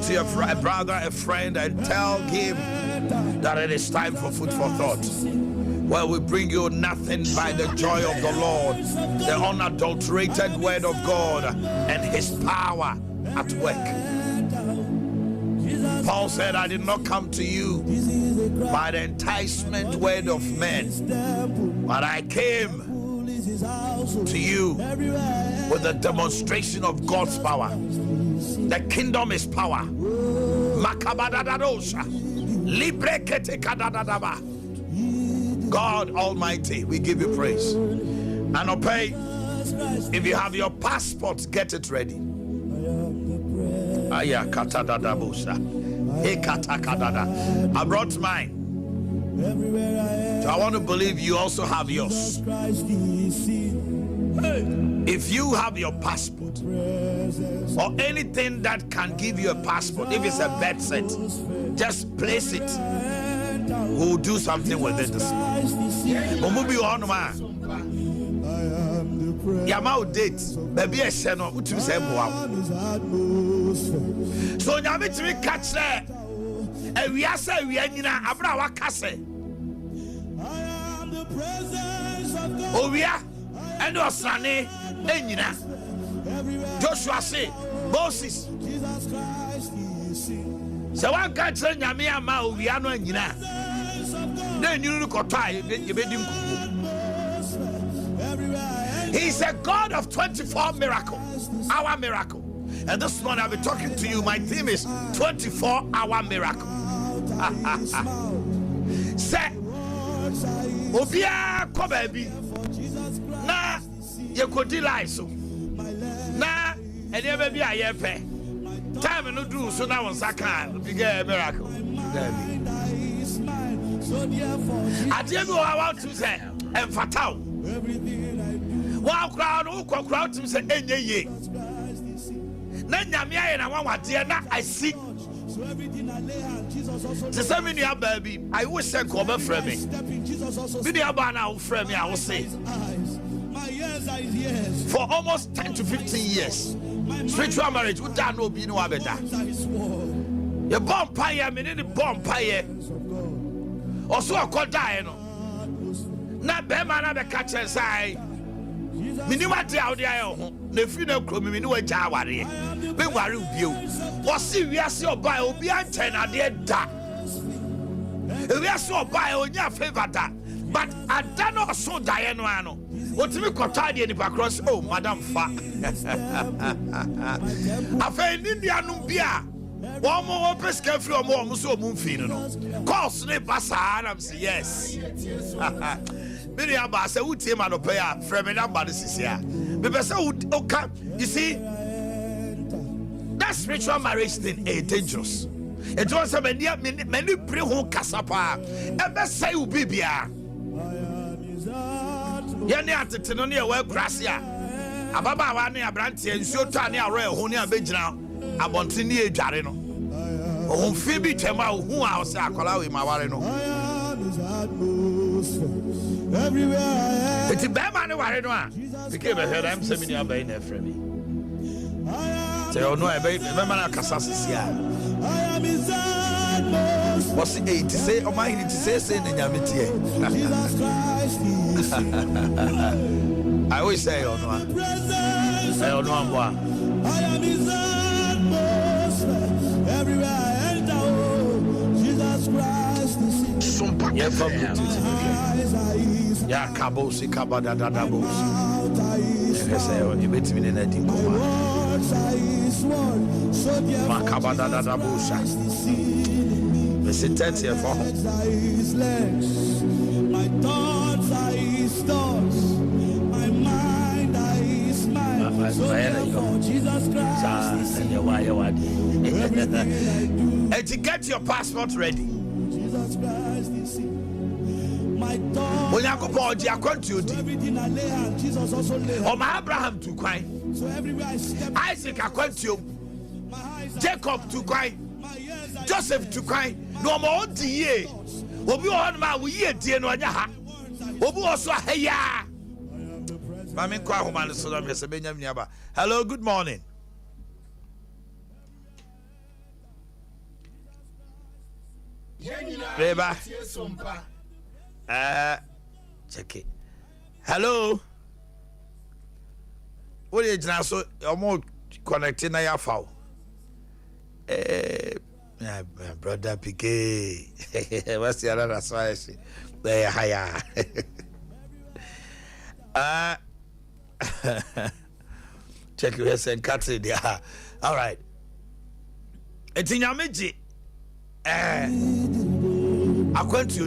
to your brother, a friend, and tell him that it is time for food for thought. Well, we bring you nothing by the joy of the Lord, the unadulterated word of God, and his power at work. Paul said, I did not come to you by the enticement word of men, but I came to you with the demonstration of God's power. The kingdom is power. God Almighty, we give you praise. And obey. If you have your passport, get it ready. I brought mine. So I want to believe you also have yours. If you have your passport or anything that can give you a passport, if it's a bed set, just place it. We'll do something with it this morning. Yamau date, baby, I said no. What you say, boy? So now me to catch there. And we are saying we are in a Abrawa Casse. Oh, we are. And your sonny, Enina. Joshua say, Moses. So one can't say Yamia Mao, we are no Enina. Then you look at time, you made him. He's a God of 24 miracles, our miracle. And this morning I'll be talking to you. My theme is 24-hour miracle. Say, Obia Kobabi. Na Yakodi so. Na and never be a yepe. Time no do so now on Saka. Big miracle. I didn't know I want to say and fatal. Wow, crowd to say, ye. Nanyamia and I want dear. Now I see. To say, baby, I wish I could be from me. Video now, from me, I will say. For almost 10 to 15 years, spiritual marriage would not be no better. Your bomb pie, minute bomb pie. Also, I call die. Not Bema, not the catcher side. Minimati out there, the funeral crew, Minua Jawari. Be worry you. Or see, we are so by Obian at the end. We are so by on your favor that. But I don't know so Diana. What to me cotadi in the across? Oh, Madam Fa. I found India Numbia. One more pesca from more Musso Moonfino. Call Snip Bassa, and say yes. Many of us would team out of prayer from another here. Because you see, that spiritual marriage thing is dangerous. It was a many pre home casapa. Ever say, Ubibia. Yanni at the Tenonia well gracia. Ababa Wani Abranti and Shotania Royal Honia Bejana. Abontini Jarino. Oh, Phoebe Tema, who I was Akolawi Mawarino. Everywhere. It's a bad man. Became a head. I'm sending you a baby for me. Say, oh no, a baby. Remember, I can say, what's it to say? Omanhene to say, in Yamitie. I always say, oh no, say, oh no, I'm one. I am his atmosphere. Everywhere I enter, Jesus Christ. Sompa, yeah, from ya kabosi kabada dadabosi. Say, you bet me in a dinko. Makabada dadabosa. Visited here for my thoughts are his thoughts. My mind are his mind. So therefore, Jesus Christ. And to get your passport ready. Jesus Christ is when you go for the country, or my Abraham to cry, Isaac, I quit you, Jacob to cry, Joseph to cry, no more the will be on my year, dear no yaha, will be also a ya. Mammy Quahoman, Hello, good morning. Reba. Check it. Hello. What is now so more connecting na your phone? My brother PK. What's the other size? There higher. Check your head and cut it there. All right. It's in your midget. I quit you.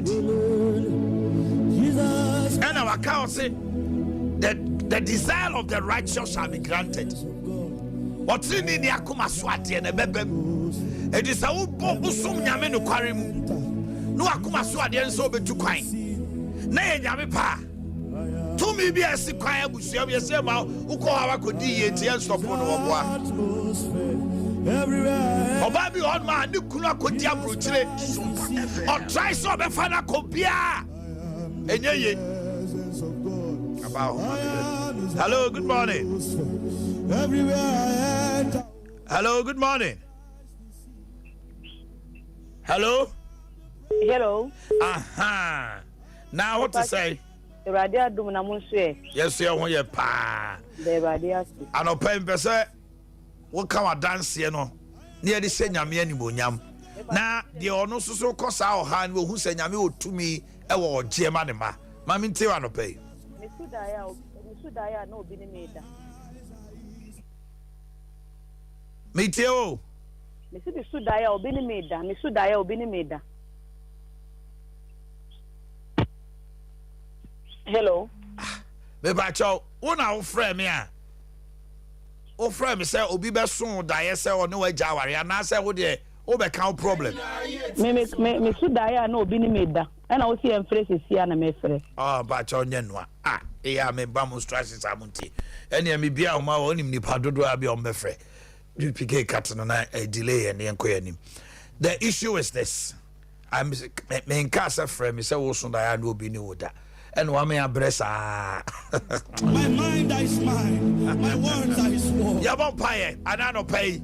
And our account say that the desire of the righteous shall be granted. What's in the Akuma Swati and a bebem? It is a usum yamen aquarium. No Akuma Swati and so be too kind. Nay, Yamipa. To me be a sequire, which you have yourself who call our could be a tear stop on our everywhere. Or baby on my new Kuna could be brutally. Or try so be father copia. And ye about hello, good morning. Hello, good morning. Hello. Hello. Aha. Now what to say? Radio Dumna Monsieur. Yes, you want your pa. The radio. I know pay person. What come a dance here no? Near the same yam bonyam. Now the ono so cause our hand will who say yami to me a war Germanima. Mammy Tiano pay. Misudaya no binimeda. Meteo. Missy Sudaya or binimeda, Missudaya or binimeda. Hello. Bebacho, one our friend me. O friend me say obi be soon die say or no jawari and I say wo dey o be count problem. Me Sudaya no binimeda. And I will see em phrase here na me frɛ. Ah, bacho nyenwa. Ah, e ya me ba mo stress amunti. Ene me bia o ma onim nipa dodo abi o me frɛ. You pick cat no na delay and enkoyanim. The issue is this. I'm me in casa friend me say wo so da no bi ni woda. And one may address my mind is mine, my words are his words. You won't pay, and I don't pay.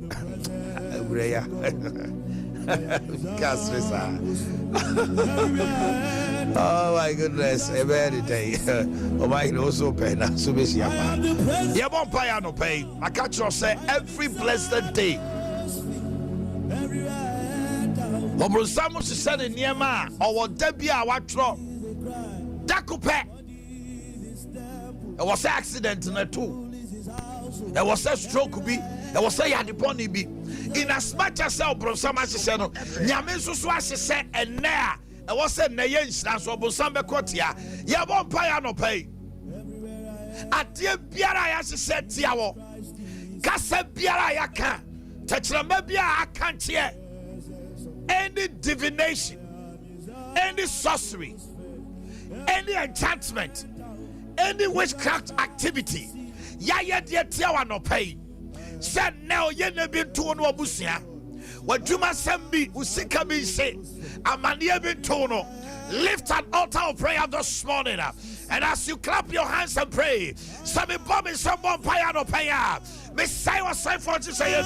Oh my goodness, every day. Oh my, also pay now. So busy, you won't pay, I don't pay. I catch you say every blessed day. Obro Samu said in Niema, or what Debia, what drop. Dakupe. It was an accident in a two. It was a stroke be. It was a yadiponi be. In as much as our brosama said, Yamisu Swasi said, and there it was a nayan that's what Bosambe Kotia. Ya won't pay no pay. At the Biara as said, Tiawo. Kasa Biara Yaka. Tachramabia I can't hear any divination, any sorcery. Any enchantment, any witchcraft activity, ya dear Tiawa no pay. Said now ye never to no busia. What you must send me, Usika be say, Amania be tono. Lift an altar of prayer this morning. And as you clap your hands and pray, some bomb is someone pay no pay. Messiah was sent for to say,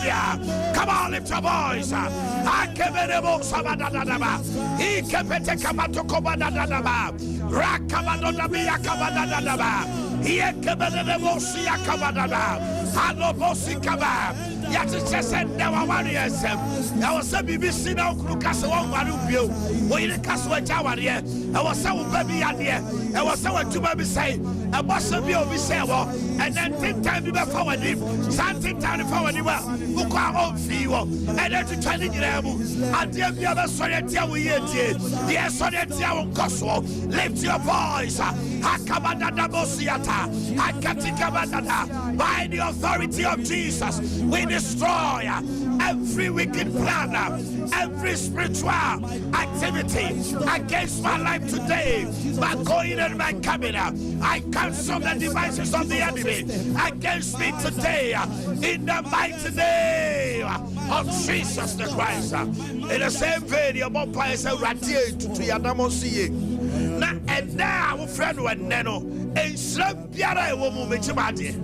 come on, lift your voice. I kept it about Sabadadaba. He kept it Kamato Kobadadaba. Rakamadonabia Kabadadaba. He kept it about Sia Kabadada. Halo Bosi Kaba. Yet it just said, never warriors. I was a BBC now, Lucas one Marubio. When the Castle Jawaria, I was so baby idea. I was so to baby say, I was a bio Bisebo, and then 10 times before him. Something time for anyone who call on fever and then to tell you, and the other sorry, tell we yet, the sorry, tell Coswell, lift your voice, Hakabada Bosiata, Hakatikabada, by the authority of Jesus, we destroy every wicked plan, every spiritual activity against my life today, my going and my coming. I cancel the devices of the enemy against me today. In the mighty name of Jesus the Christ. In the same vein, your mom is a radiate to Yadamosi. Now, and now, our friend, when Neno, and Slampiara, a woman with your body.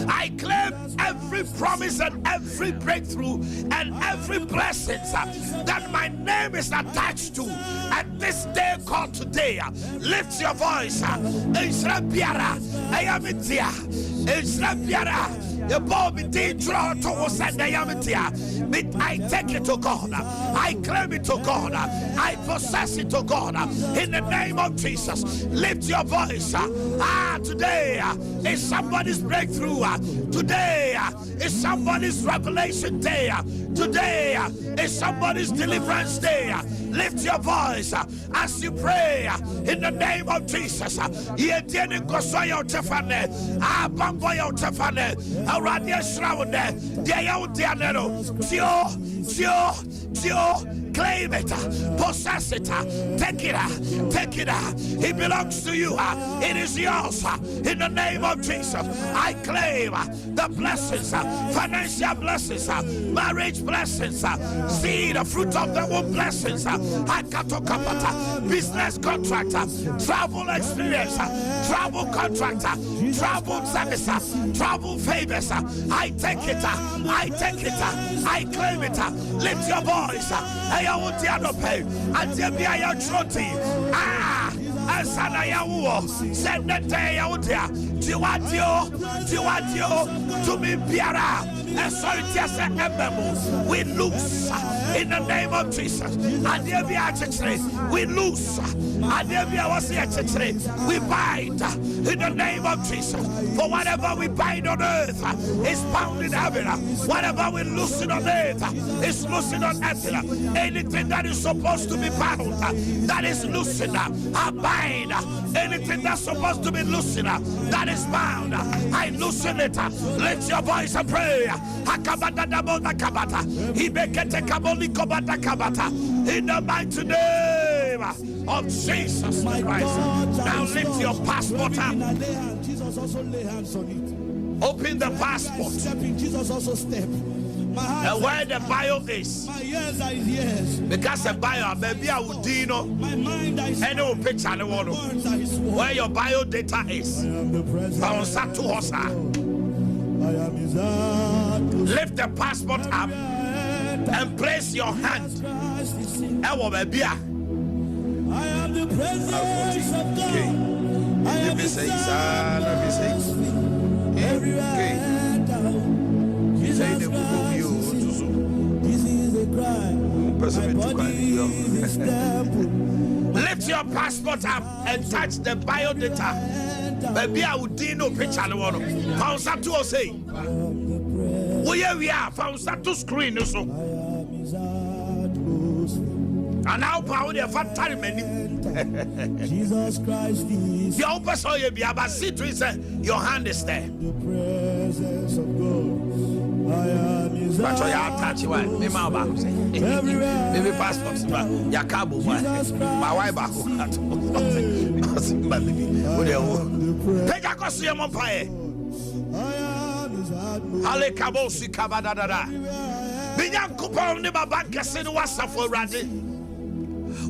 I claim every promise and every breakthrough and every blessing that my name is attached to at this day called today. Lift your voice. The ball be draw towards the diameter. I take it to God. I claim it to God. I possess it to God. In the name of Jesus, lift your voice. Today is somebody's breakthrough. Today is somebody's revelation day. Today is somebody's deliverance day. Lift your voice as you pray in the name of Jesus. Claim it, possess it, take it, it belongs to you, it is yours. In the name of Jesus, I claim the blessings, financial blessings, marriage blessings, seed, the fruit of the womb blessings, business contract, travel experience, travel contract, travel service, travel favors. I take it, I claim it. Lift your voice. I want to pay. And there be a trophy. Send the day out there. Do you want to be Piara? And sorry, just we lose in the name of Jesus. And there be a church, we lose. And there be a church, we bind in the name of Jesus. For whatever we bind on earth is bound in heaven. Whatever we loosen on earth is loosened on earth. Anything that is supposed to be bound, that is loosened, I bind. Anything that's supposed to be loosened, that is bound, I loosen it. Lift your voice and pray. In the mighty name of Jesus Christ. Now lift your passport up. Open the passport. Jesus also step. And where the bio is, because the bio, maybe I would do no any picture the one where your bio data is. Lift the passport up and place your hand. I am the presence of God. Let me say, lift your passport up and touch the bio data. Maybe I would do no picture. Found to say, we are found to screen. And now, power the fantastic many. Jesus Christ is your person, you be about sit your hand is there. the presence of God. I am his But you are touching one. Me, my back. Maybe passport. Ya cabo. My wife back. Take a cost your monpaye. Ale cabo si cabada. Biyan coupon never back guessing what's up for Randy.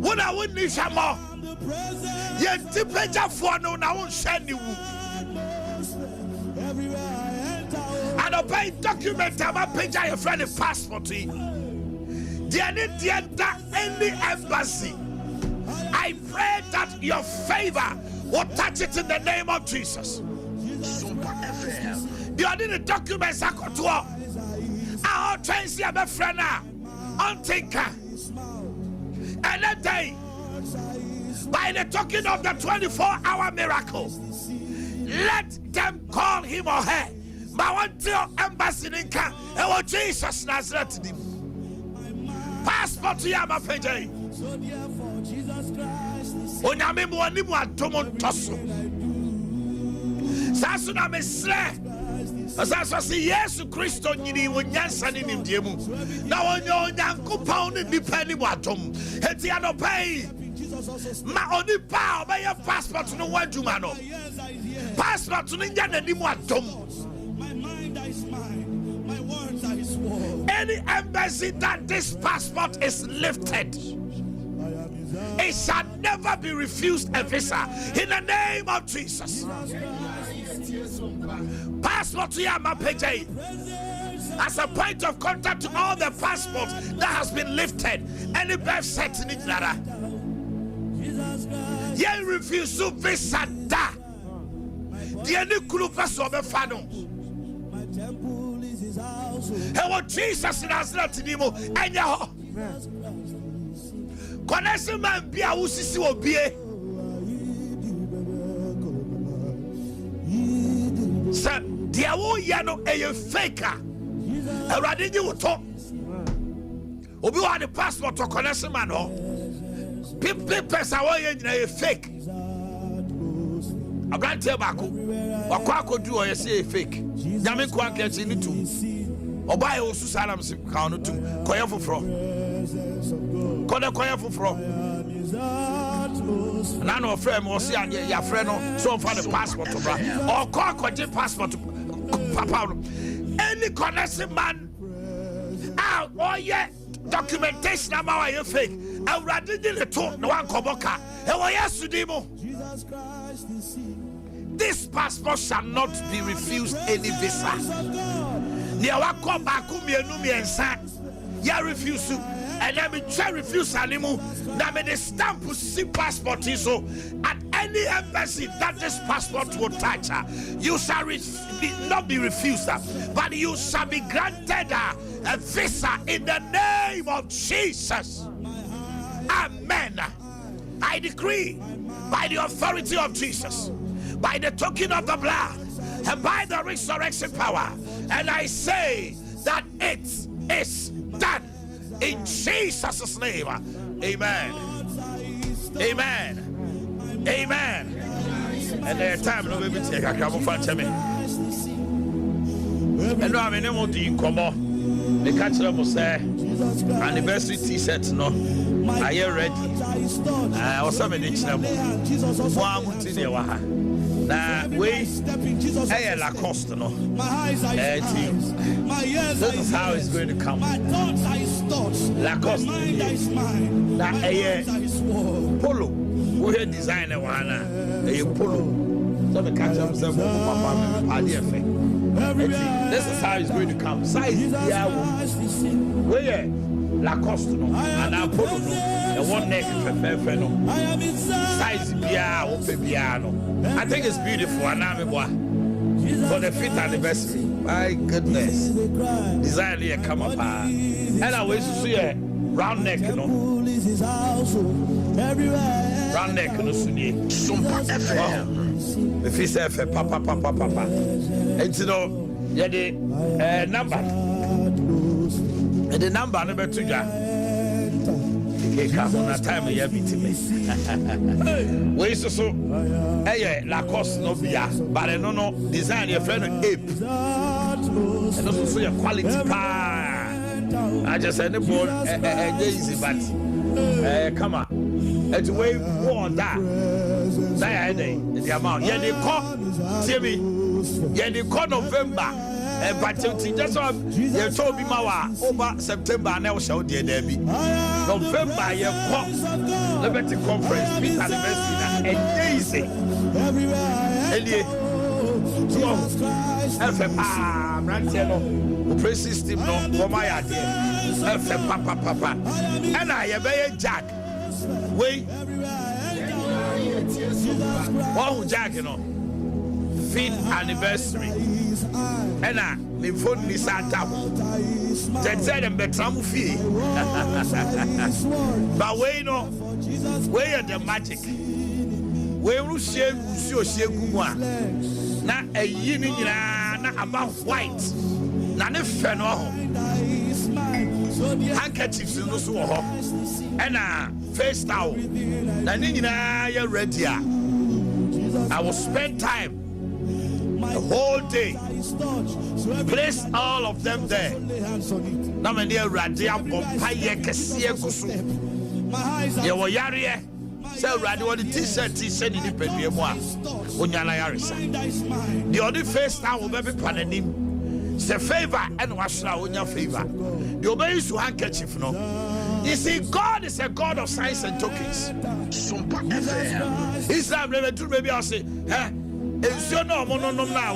When I wouldn't need some more. Yet the pleasure for no now send you. And obey document about page your friend a passport. Any embassy. I pray that your favor will touch it in the name of Jesus. You are in the documents I got to all. I'll train you a friend now. Unthinker. And that day, by the token of the 24-hour miracle, let them call him or her. But one tell embassy in camp, and what Jesus Nazareth did. Passport to Yama Pejay. Onyamemo animu atomon toso. Sasuna mesle. Asasa si Yesu Kristo nyini wonyansa ni nimdiemu. Na wonyo Nyankopon ni dipani watom. Enti anopai. Ma oni pa obeye passport no wadwuma no. Passport no nya nanimu atom. Any embassy that this passport is lifted, it shall never be refused a visa in the name of Jesus. Passport to Yama Pejay. as a point of contact to all the passports that has been lifted. Any birth certificate, ye refuse to visa da. The any group of Fano. Hello, Jesus in Nazareth, Nemo, and Yaw. Connection man be a Usisi will be a. Sir, the old yano a faker. A radin you talk. Obi want the passport to connection man. Papers are all a fake. I can't tell Baku. Or Quaco do or say fake. Yamin Quack gets in it too. Or buy also Salam's counter to Koyafo from. Koda Koyafo from. None of friend was your friend so for the passport to bra. Or Quaco passport to Papa. Any connection man. Ah, oh yeah. Documentation about your fake. I rather did the talk no one koboka. And why yesterday mo? This passport shall not be refused any visa. Near what come back and san. Ya refuse to, and let me try refuse animal. Now me the stamp to see passport is so at any embassy that this passport will touch her. You shall not be refused, but you shall be granted a visa in the name of Jesus. Amen. I decree by the authority of Jesus, by the token of the blood, and by the resurrection power, and I say that it is done in Jesus' name. Amen. Amen. Amen. And the time no baby take a come for me. And no, I mean, I'm doing come on. The catcher will say, anniversary t-shirt, no. Are you ready? I was having it. One to the Waha. Now, we hey, Lacoste, no. This is how it's going to come. Lacoste. Now, Polo. We had designer one. A Polo. So the catcher will say, this is how it's going to come. Size where Lacoste no and Apollo no and one neck no size no. I think it's beautiful and I'm for the 5th anniversary. My goodness, design here come up and I wish to see a round neck no round neck no sunny Sompa if he said papa and you know yeah the number and the number number 2 come on time you beat me we so eh Lacoste no bia but no design your friend ape and also so your quality I just said the ball easy but come on it's way more that the amount yeah they call Timmy yeah they call November but just you told me over September now show the Debbie November you call Liberty Conference Peter University and easy and press system no for my idea papa and I have Jack wait one Jack you know 5th anniversary and me phone me sata that said them betramu fee but we know where the magic we will share gumwa na a yini na about white na ne fe no ho handkerchiefs no so ho and face towel na ni nyina ya ready I will spend time the whole day place all of them there na me ne radia bompaye kese gusu ye wo yare say radio the t-shirt ni pedue mu a onyana yaresa the other face towel be pananim say favor and washra onya favor the obey su handkerchief no. You see, God is a God of signs and tokens. Sompa Islam never do maybe I say, eh? If you know, no, now,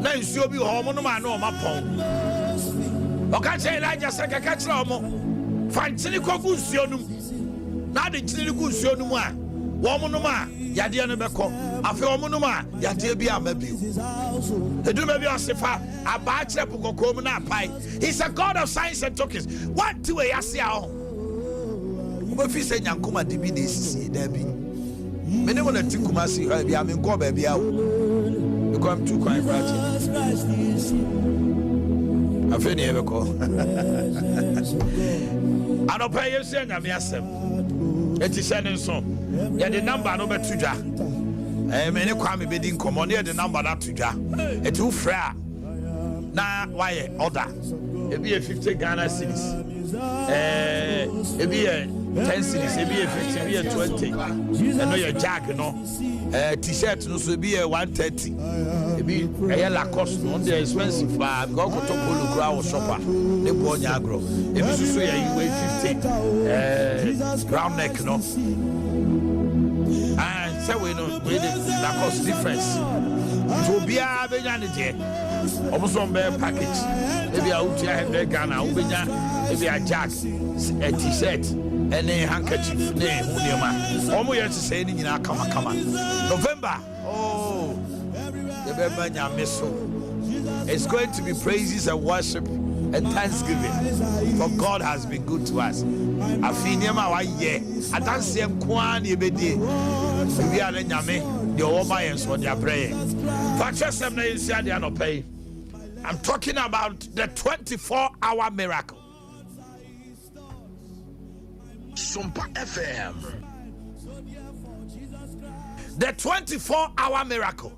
na you be home, no man, no, my pong. Oka che Elijah se keka kire omo fa nkyene kogu nsuo num na de nkyene gu nsuo num a wo mo num a yade no beko afi wo mo num a yade bi amabio eduma bi osefa aba kire pokokom na apai. He's a God of signs and tokens. What to we ase a ho obafi se nyankoma de bi na esisi da bi mene wona tikuma si ha bi amenko ba bi awo because I'm too quiet practice afeni ebeko anopa yesi nyame asem eti sene nso ye the number no betudwa mene kwa me bedi nkomo ne the number na tudwa eti wo fra na why order ebi 50 Ghana cedis ebi 10 cedis ebi 50 ebi 20 and no your jack no t-shirt no so ebi 130 ebi Lacoste no dey expensive because go to polo kura wo shopper ne bo nya agro ebi so ya 50 round neck no and say we no we the Lacoste difference to bia be nya ne je omuso mbe package ebi a utia 100 Ghana ubenya ebi a jack a t-shirt and a handkerchief ne hunema omo ye say ni nyina kama November the beba nyame so it's going to be praises and worship and thanksgiving for God has been good to us. Afiniema wa ye adanse enkoa na ebedi we are nyame the oma yenso the prayer facesem na yensia de anopai. I'm talking about the 24-hour miracle. Sompa FM. The 24-hour miracle.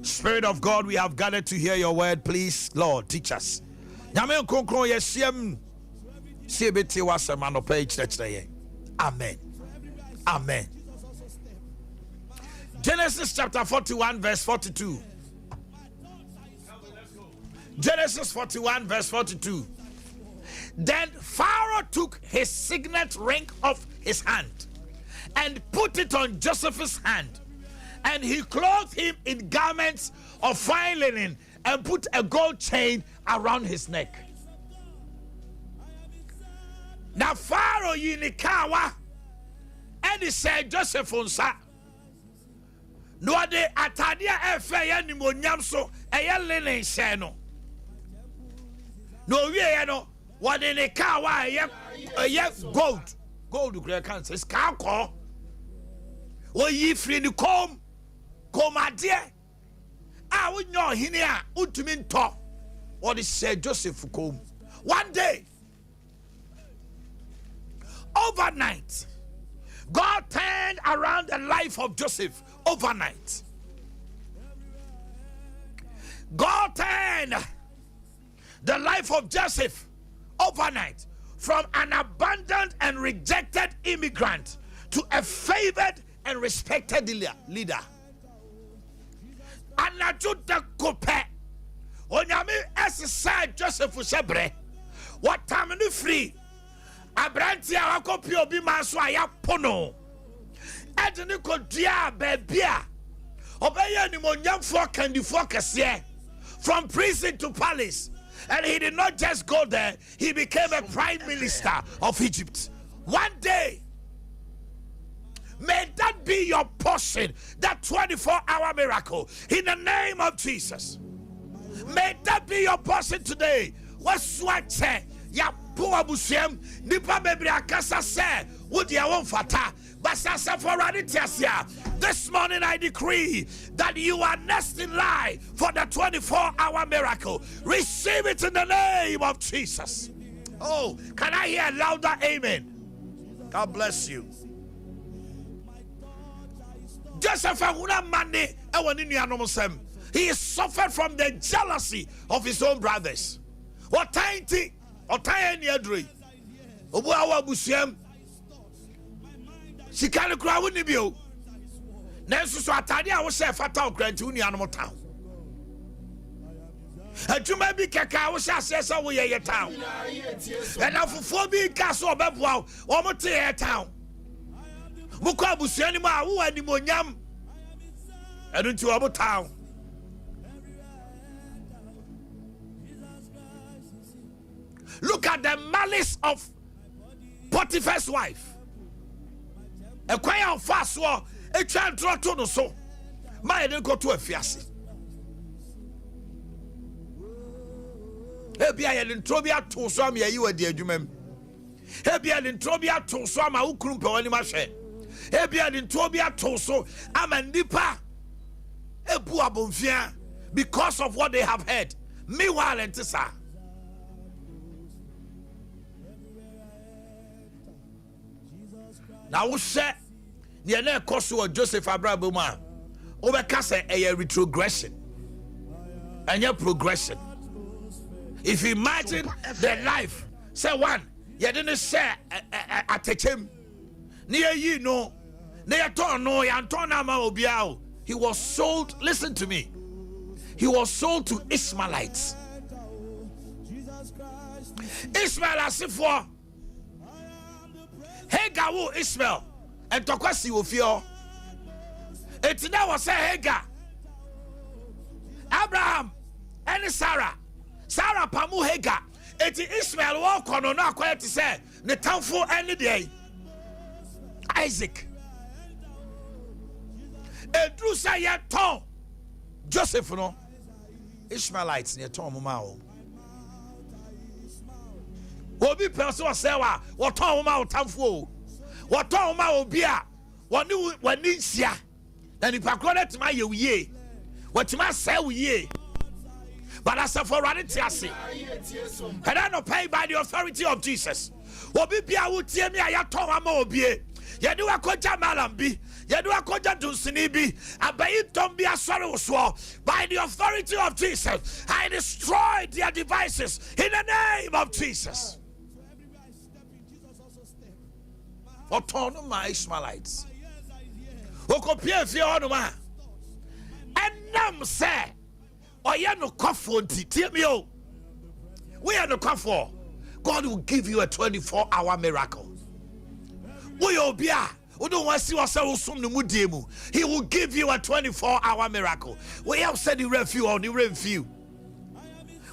Spirit of God, we have gathered to hear your word. Please, Lord, teach us. Amen. Amen. Genesis chapter 41 verse 42. Genesis 41 verse 42. Then Pharaoh took his signet ring off his hand and put it on Joseph's hand, and he clothed him in garments of fine linen and put a gold chain around his neck. Now Pharaoh yinikawa and he said Joseph unsa no de atadia efe ya nimonyam so eye linen she no no wie ye no what in a car why gold great cancer is car call or ye free the come my dear I would know here ultimate talk what is said Joseph come one day overnight God turned around the life of Joseph overnight. God turned the life of Joseph overnight from an abandoned and rejected immigrant to a favored and respected leader. Anajuta kope onyame esesa Joseph sebre what time no free abranti a wakopi obi maso aya pono edene kodua babia obeye ni monyamfo kandifo kese from prison to palace. And he did not just go there, he became a prime minister of Egypt. One day, may that be your portion, that 24-hour miracle, in the name of Jesus. May that be your portion today. What's what ya poor busem, nipa baby akasa se, would ya won fata, basasa for raditiasia. This morning I decree that you are next in line for the 24-hour miracle. Receive it in the name of Jesus. Oh, can I hear a louder amen? God bless you. Joseph he suffered from the jealousy of his own brothers. What tiny or tiny adri? Obuawa busiem. She can't cry with you. Nancy so atadia wo say fatal grant uni animal town. Adwuma bi keka wo say asesa wo ye town. And afofo bi ka so obeboa wo mo te town. Mo kwa busuani ma wo animonyam. Enu ti wo town. at the malice of Potiphar's wife. A choir of fast war, a child trot to the so. My didn't go to a fiasi. Hebia and Trobia to some you a dear Jumem. Hebia and Trobia to some a ukrumpo animashe. Hebia and Trobia to so I'm a nipa. A poor bonfia because of what they have heard. Meanwhile, and Tessa. Now, we say, the next course of Joseph Abraham, overcast a retrogression and your progression. If you imagine the life, say one, you didn't say at him near you know, near Tono, Antonama Obiao. He was sold, listen to me, he was sold to Ishmaelites. Ishmael as if for Hagar will Ishmael and Tokwasi will fear. It now was a Hagar, Abraham and Sarah Pamu Hagar. It Ishmael walk on not quiet to say the town for any day. Isaac. A true say Tom Joseph no Ishmaelites near Tom Mao. Obi person say what Tom Mao Tamfo. What Tom Mao Bia. What new when Ninsia. Then if I call it my ye. What you must say ye. But as for running Tiasi, and I not paid by the authority of Jesus. Obi Bia would tell me I told him Obie. Yadu a koja malambi, Yadu a koja dunsinibi, and by it don't be a sorrow swore. By the authority of Jesus, I destroyed their devices in the name of Jesus. Autonomous my Ishmaelites. Okopia Fionoma. And nam say, or you no coffee, tell me, oh, we are no coffee. God will give you a 24-hour miracle. We will be we don't want to see ourselves soon. He will give you a 24-hour miracle. We have said the refuge or the refuge.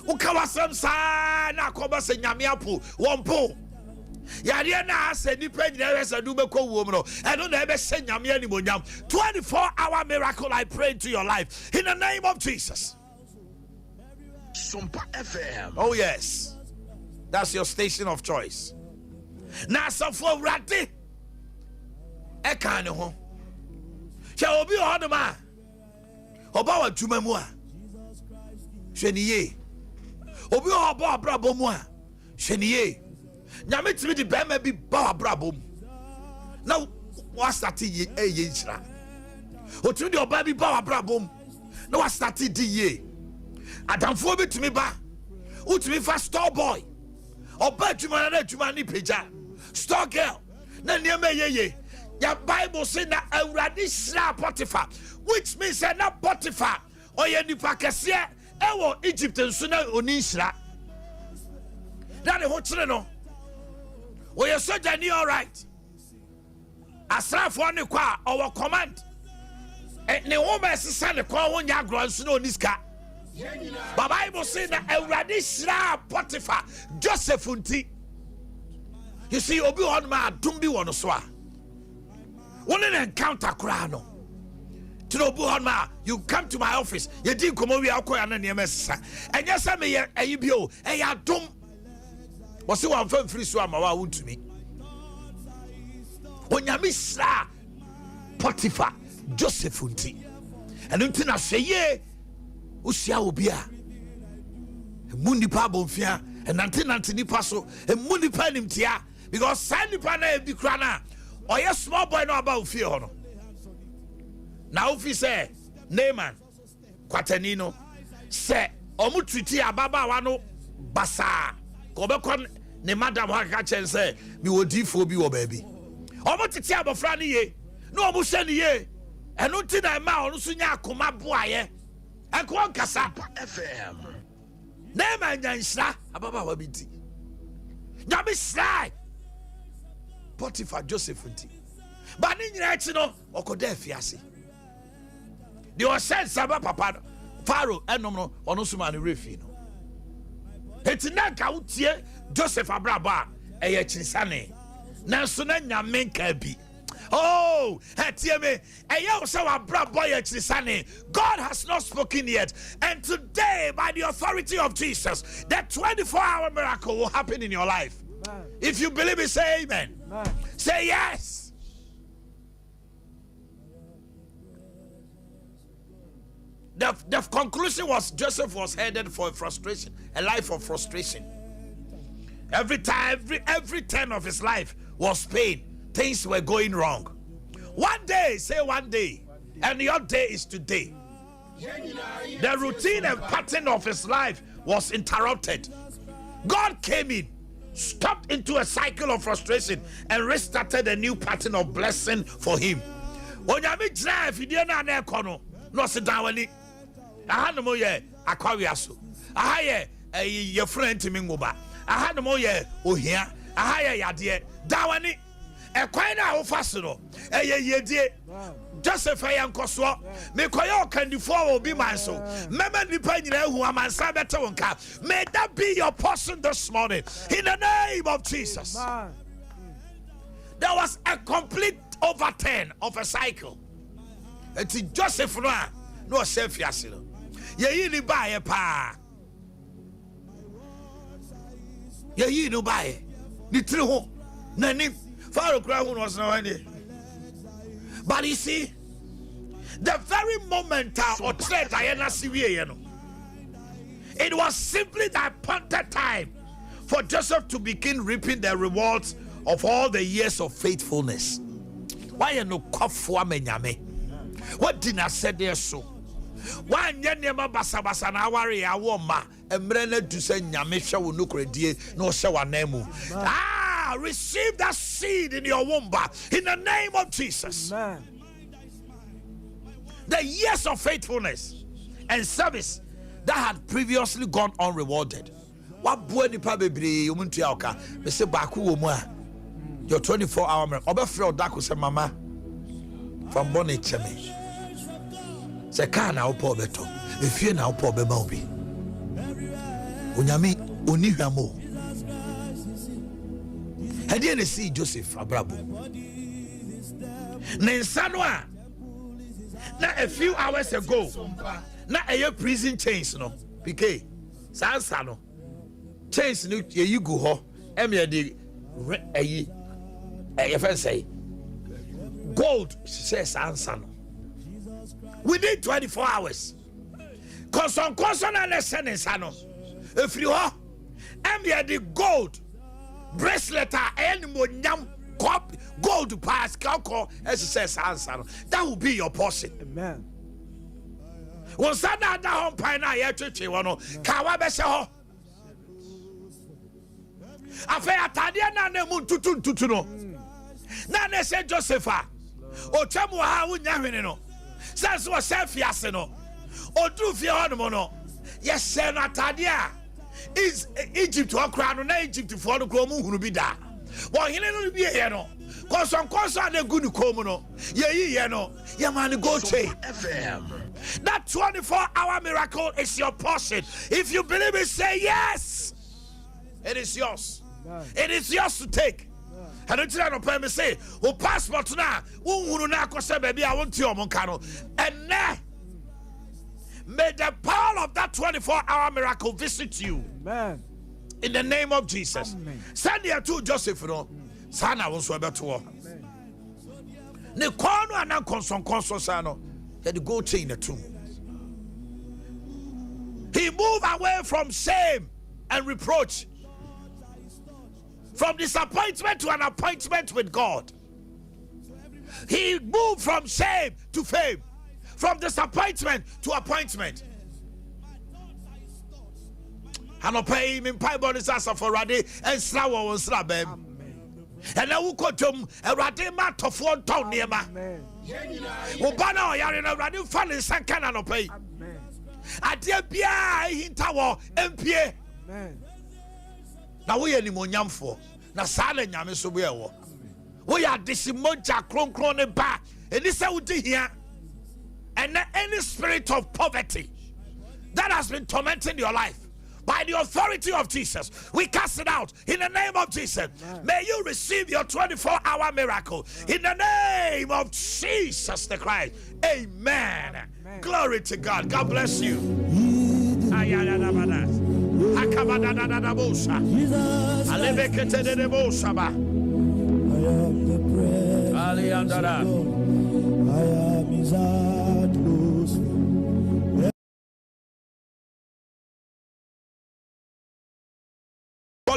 Ukawa some sign na koba se nyame apo wompo. Yade na ase ni page na ese do be ko wo no. E no na be se nyame animonyam. 24-hour miracle I pray into your life in the name of Jesus. Sompa FM. Oh yes. That's your station of choice. Na so for rade. E kan ho. Che obi ho do ma. Oba wa dwuma mu a. Hwe ni ye. Obi ho ba abrabo mu a. Hwe ni ye. Nyame timi di be ma bi ba abrabo mu. Na wa start ye ye nchira. Otimi di oba bi ba abrabo mu. Na wa start di ye. Adamfo bi timi ba. Utimi fa store boy. Oba dwuma na dwuma ni peja. Store girl. Na niam ye. Your Bible says that already shra Potiphar, which means that not Potiphar or ye nipa kese ewo Egypt nso na oni shra. That the whole no. We are so jani all right. Asrafo ne kwa our command. Ne woman sisa ne kwa wonya agro nso na oni ska. But Bible says that already shra Potiphar Joseph unti. You see obi on ma dumbi wono so a. One encounter crano. To no buhama, you come to my office. You didn't come over and near Messa. And yes, I may a UBO, a yadum. Was so one from free swam out to me. When you miss Potiphar, Joseph Unti. And until I say, ye, Usia will be a Mundi Pabonfia, and until Antony Paso, and Mundi Panim Tia, because Sandy Pana be crana. Or your small boy know about fear. Now if he say Naaman Quatanino say Omutriti Ababa Wano Basa Kobekon ne madam Hakachen say me wo difo bi wo baby. Omutiti abofra ne ye no omuhwe ne ye eno ti na ma onu so nya akoma boaye enko nkasa FM. Naaman nyanhira ababa wa biti. Nyame srai Potiphar Joseph unti. But in your no okoda fiase. The was said Saba Papa Pharaoh and no no suma ne refi no. Etinaka utie Joseph Abraba eye chirisane. Nanso na nyame nka bi. Oh, God has not spoken yet. And today, by the authority of Jesus, that 24-hour miracle will happen in your life. Amen. If you believe it, say amen. Amen. Say yes. The conclusion was Joseph was headed for frustration, a life of frustration. Every time, every turn of his life was pain. Things were going wrong. One day, say one day, and your day is today. The routine and pattern of his life was interrupted. God came in, stopped into a cycle of frustration, and restarted a new pattern of blessing for him. No sit down. Aha no mo ye akwawiaso. Aha ye your friend Timingoba. Aha no mo ye ohia. Aha ye yade. Dawani e kwan na wo faso no. Yedie. Joseph yankoso. Me koyo kandifo obi manso. Mema nipa nyina hu amansa bete wonka. May that be your portion this morning in the name of Jesus. There was a complete overturn of a cycle. It's Joseph no self yasilo. Ye ni bae pa. Ye no bae. Ni tri ho. Na ni Pharaoh kra hu no so na wani. But you see, the very moment or threat I see we no. It was simply the appointed time for Joseph to begin reaping the rewards of all the years of faithfulness. Why no kofo amenyame? What did I say there so? Why nyema basa basa na aware ya woma emre na du se nyame hwe wo no kredie no hwe wa nemu. Receive that seed in your womb in the name of Jesus. Amen. The years of faithfulness and service that had previously gone unrewarded. What boy nipa bebre omuntu ya oka me se baako wo mu a your 24-hour miracle obefre odako se mama from bonne cheme se ka na opo beto efie na opo be ma obi onyame oni hwamo hede ne see Joseph abrabo na insano a na a few hours ago na a prison chains no PK sansa no chains no ye go ho em ye de ayi e fa say gold says sansa no within 24 hours concern and lesson insano efri ho em ye de gold bracelet and monyam gold pass calco as it says answer. That will be your portion. Amen. One sada da home pina ya chichi wano kawa besho. Afe atadia na ne mun tutu no. Na ne se Josepha. O chemu ha wunya hwene no. Sense wo self yase no. O dru fie ho no. Yes se na atadia. Is Egypt wa kra no na Egypt for no kro mu hunu bi da. Wo hene no bi ye no. Konson na gunu kom no. Ye no. Ye man go chain. That 24-hour miracle is your portion. If you believe it, say yes. It is yours. It is yours to take. I don't tell no me say, "O passport na, hunu na akose baby I want you omonka no." And now may the power of that 24-hour miracle visit you. Amen. In the name of Jesus. Amen. Send here to Joseph no. Sana won so beto. Ne kwano anan konson sano. He had to go chain the tomb. He moved away from shame and reproach. From disappointment to an appointment with God. He moved from shame to fame. From disappointment to appointment. Hanopai min pai bodies as for Rade and Slawa on Slabem. And I will quote him a Rade mat of 1 ton near ma. Ubana Yarina Radu Fan in San Cananope. I dear Pia in Tower MPA. Now we are Nimonyam for. Now silent Yamiso. We are Disimonja Cron back. And this I would here. And any spirit of poverty that has been tormenting your life, by the authority of Jesus. We cast it out in the name of Jesus. May you receive your 24-hour miracle in the name of Jesus the Christ. Amen. Glory to God. God bless you.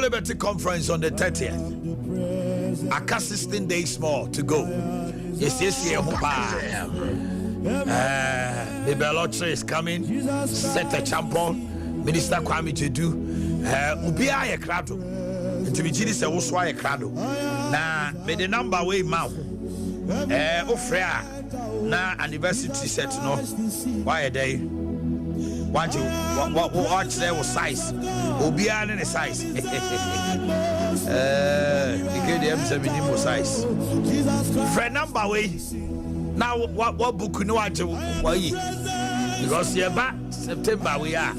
Liberty Conference on the 30th. Aka 16 days more to go. Yes. The Belotry is coming. Set a champion. Minister Kwame Jedu. Ubia ye krado. Ntimijini se woswa ye krado. Na me the number way mouth. Ofrea na anniversary set no. Why day? What there was size? Ubia ne size. Ikdm 70 size. Friend number way. Now what book no why? Because yeah, September we are.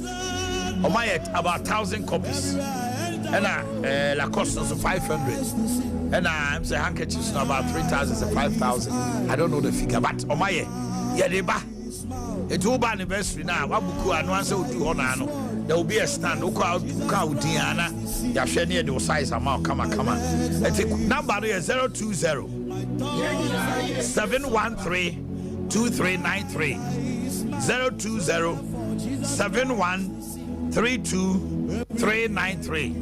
About 1,000 copies. And la cost of 500. And I'm saying handkerchiefs about 3,000 to 5,000. I don't know the figure, but yeah, they ba. It will be anniversary now. What book I know say do honor. There will be a stand. Oka Diana. Ya share near the size amount. Come on. I think number is 020 713 2393. 020 713 2393.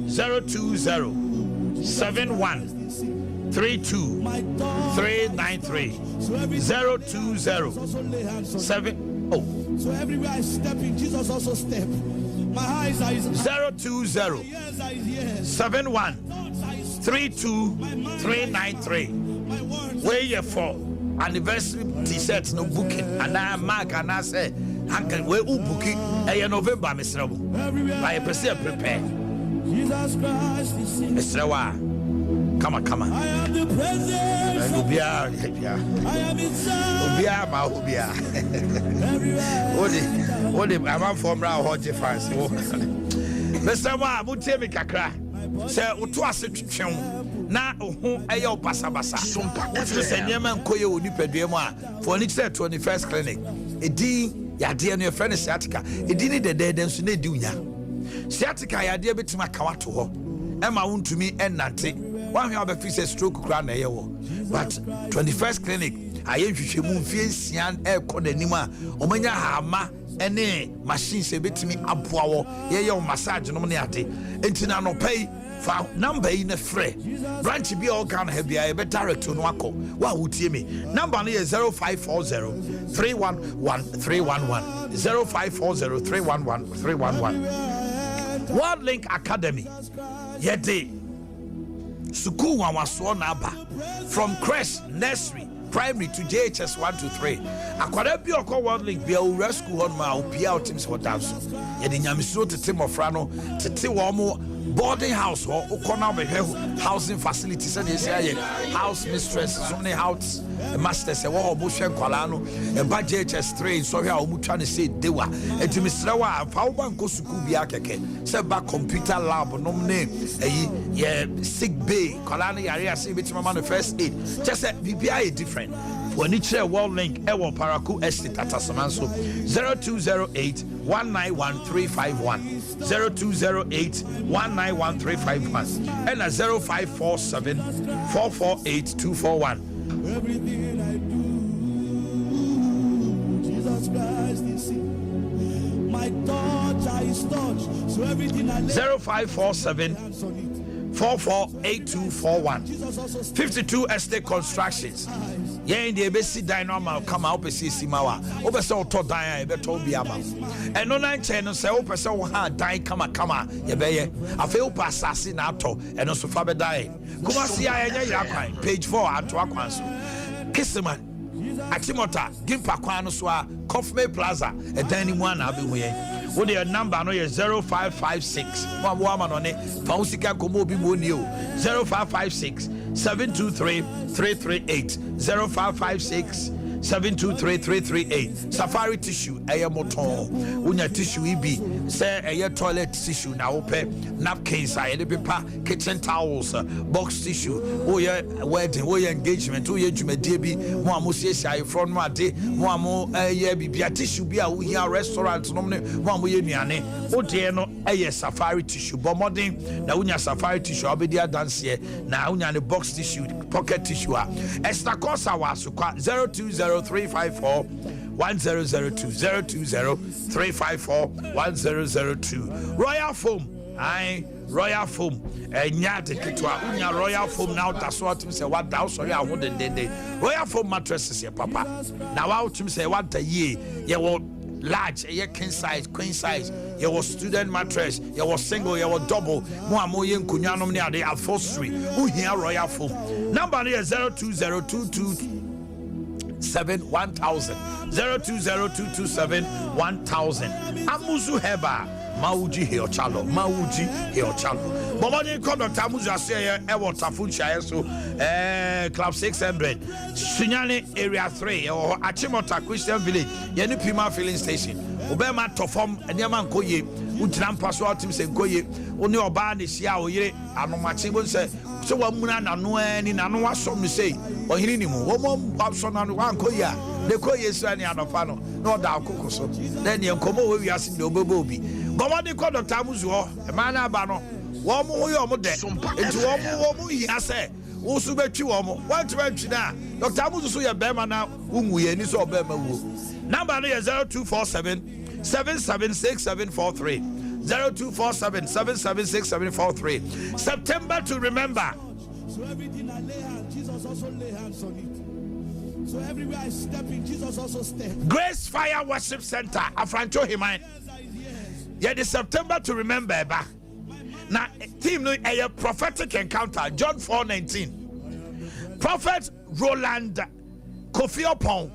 020 713 393. 020 7. Oh. So everywhere I step in, Jesus also step. My eyes are 020 71 32 393. Where you for anniversary t-shirts no booking and I mark and I say uncle where you booking a November Mr. By a person prepare. Jesus Christ is in Mr. Come on. I am the presence of I am inside. What the I'm from Brown Hodge fans. Mr. Wa, Mutie me kakra. Say oto ase twetwen na ohu eyo basabasa. Sompa Say nyema nkoye oni padua mu a for ni say 21st clinic. Edi yade no friend sciatica. Edi ni dede nso na edi unya. Sciatica yade betima kawato ho. Ema wontumi enante. One have a face stroke crown a year. But 21st clinic, I am Shimu Fian air code anima, Omania Hama, any machine say bit me up power, your massage nominati, and Tinano pay for number in a fray. Branch be all can have a better direct to Nwako. What would you me? Number is 0540 311 311 0540 311 311. World Link Academy. Yet Suku Wawaso Naba from Crest Nursery Primary to JHS 1 to 3. Akwada bi okọ World Link bi o rescue on ma o pia teams for dance. Ye de nyamesuro tete mofrano tete wo mo boarding house ho ukona be housing facilities and say house mistress so many house master say wo bo hwe kwala no e ba JHS 3 so hwe a o mutwa ne say dewa etimisra wa fa wo banko suku bi akeke say ba computer lab no ne ye sick bay kwala no yare ase betima man first aid just say bibia is different. When it's a World Link, Ewo Paraku Estate at Asamanso 0208 191 351 0208 191 351 and a 0547 448 241. Everything I do, Jesus Christ is in. My thoughts are his thoughts, so everything I 0547 448241 52 Estate Constructions. Yeah, in the ABC dynamo come out see Simawa. Obeso to die, beto biama. And no nine channel say Opeso ha die kama ye beye. I feel passassin ato and also fabe die. Kuma see I page 4 at Wakwanso. Kissaman. Atimota, Gimpa Kwanoswa, Kofme Plaza, a dining one I'll be way. What your number no 0556 one woman on it Fausika Komobi Munio 0556 723 338 0556 723-338. Safari tissue, moton. Unya tissue ibi. Say toilet tissue na ope. Napkins, paper, kitchen towels, box tissue. Wedding, engagement, jumedebi. Mo amusie front ma de. Mo amo bibia tissue bia uya restaurant nomne. Mo amuye nuane. Ode no safari tissue. Bomodin na unya safari tissue obedia dance here. Na unya the box tissue, pocket tissue. Esta kosa wasukwa 0203541002 0203541002 Royal Foam. Royal Foam. Nyate kitwa unya Royal Foam now that's what him say what thou sorry I wouldn't day. Royal Foam mattresses here papa. Now out him say what the ye large, king size, queen size, your student mattress, your single, your double, Moamoyen Kunyanom near the upholstery, who here Royal Foam. Number here 0202271000 0202271000 Amuzu Heba. Mauji Heochalo, Mauji Heochalo. Bomani Kodo Tamuza say Tafuncha so Club 600 Sunyani Area 3 or Achimota Christian Village, Yeni Pima filling station. Obema Tofom and Yaman Koye, Utram Paswa Tim say Koye, only Obani Sia or Ye, Anomachibo say, so what Muna no any Nanoa some say, or Hinimu, Omom Babson and one Koya, the Koye Sani Anofano, no doubt Kokoso. Then you come over, we are seeing the Bobobi. Bomani Kodo Tamuzo, a man abano, Womo Yomode, into Womo Yase, Usubeti Womo, what to mention now? Dr. Muzuya Bema now, whom we any so Bema woo. Number is 0247 776 0247 776 743. September to remember. So everything I lay hands, Jesus also lay hands on it. So everywhere I step in, Jesus also step. Grace Fire Worship Center, Afrancho Himan. Yeah, the September to remember. Now, team no a prophetic encounter, John 4:19. Prophet Roland Kofi Opon,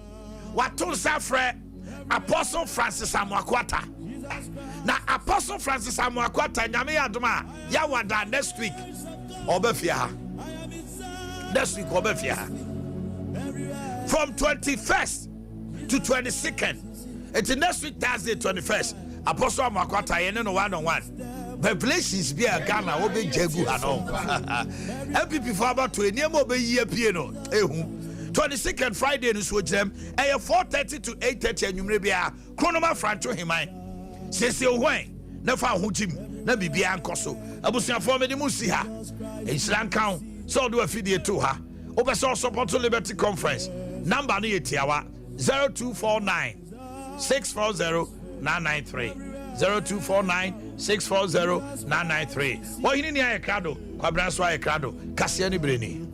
Watun Safre, Apostle Francis Amwakwata. Now, Apostle Francis Amwakwata, Nyame Aduma, Yawada next week, Obefia. Next week, Obefia. From 21st to 22nd, it's next week, Thursday, 21st. Apostle Amwakwata, you know, 1-on-1. Populations be a Ghana, will be Jegu Hanon. MPP for about 20 year piano. 22nd Friday in Switchem, 4:30 to 8:30, and you may be a chronoma francho himai. Says you wine, never hujim, never be ancoso. I was your former the Musiha. In Slan Count, so do a video to her. Oversaw support to Liberty Conference. Number 0249 640 993. 0249 640 993. What you need a crado, Quabraswa a crado, Cassiani Breni.